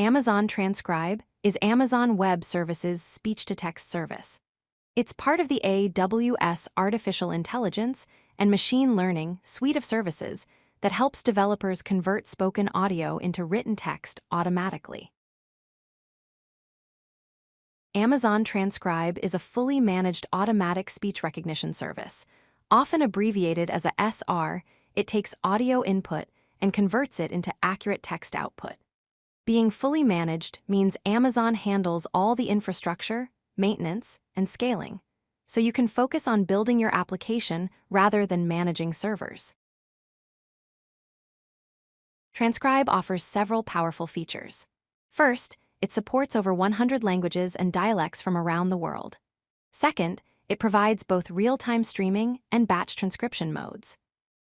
Amazon Transcribe is Amazon Web Services' speech-to-text service. It's part of the AWS Artificial Intelligence and Machine Learning suite of services that helps developers convert spoken audio into written text automatically. Amazon Transcribe is a fully managed automatic speech recognition service. Often abbreviated as a SR, it takes audio input and converts it into accurate text output. Being fully managed means Amazon handles all the infrastructure, maintenance, and scaling, so you can focus on building your application rather than managing servers. Transcribe offers several powerful features. First, it supports over 100 languages and dialects from around the world. Second, it provides both real-time streaming and batch transcription modes.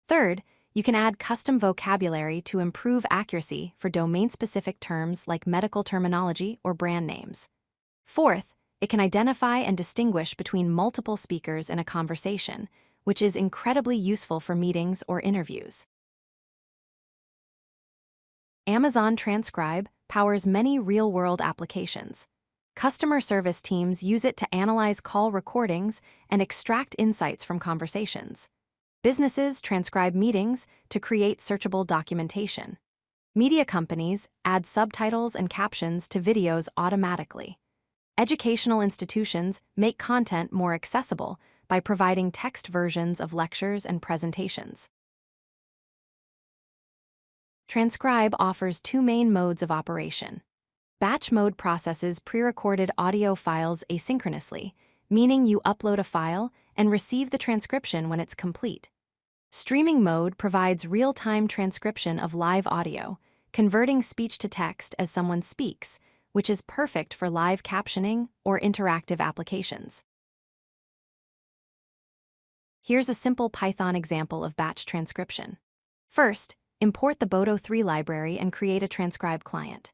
Third, you can add custom vocabulary to improve accuracy for domain-specific terms like medical terminology or brand names. Fourth, it can identify and distinguish between multiple speakers in a conversation, which is incredibly useful for meetings or interviews. Amazon Transcribe powers many real-world applications. Customer service teams use it to analyze call recordings and extract insights from conversations. Businesses transcribe meetings to create searchable documentation. Media companies add subtitles and captions to videos automatically. Educational institutions make content more accessible by providing text versions of lectures and presentations. Transcribe offers two main modes of operation. Batch mode processes pre-recorded audio files asynchronously, meaning you upload a file and receive the transcription when it's complete. Streaming mode provides real-time transcription of live audio, converting speech to text as someone speaks, which is perfect for live captioning or interactive applications. Here's a simple Python example of batch transcription. First, import the Boto3 library and create a transcribe client.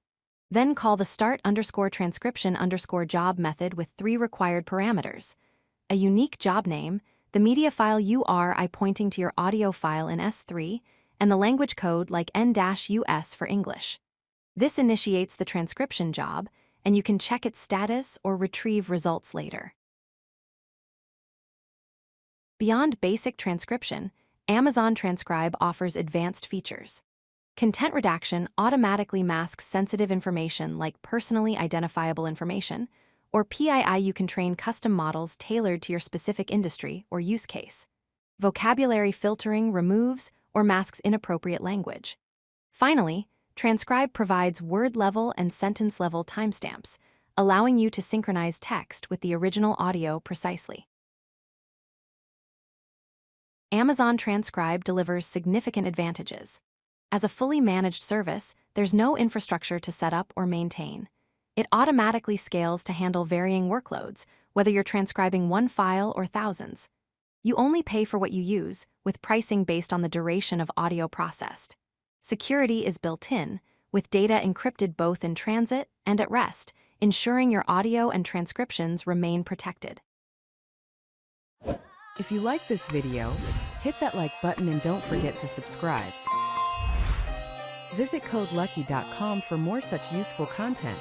Then call the start_transcription_job method with 3 required parameters: a unique job name, the media file URI pointing to your audio file in S3, and the language code like N-US for English. This initiates the transcription job, and you can check its status or retrieve results later. Beyond basic transcription, Amazon Transcribe offers advanced features. Content redaction automatically masks sensitive information like personally identifiable information, or PII. You can train custom models tailored to your specific industry or use case. Vocabulary filtering removes or masks inappropriate language. Finally, Transcribe provides word-level and sentence-level timestamps, allowing you to synchronize text with the original audio precisely. Amazon Transcribe delivers significant advantages. As a fully managed service, there's no infrastructure to set up or maintain. It automatically scales to handle varying workloads, whether you're transcribing one file or thousands. You only pay for what you use, with pricing based on the duration of audio processed. Security is built in, with data encrypted both in transit and at rest, ensuring your audio and transcriptions remain protected. If you like this video, hit that like button and don't forget to subscribe. Visit codelucky.com for more such useful content.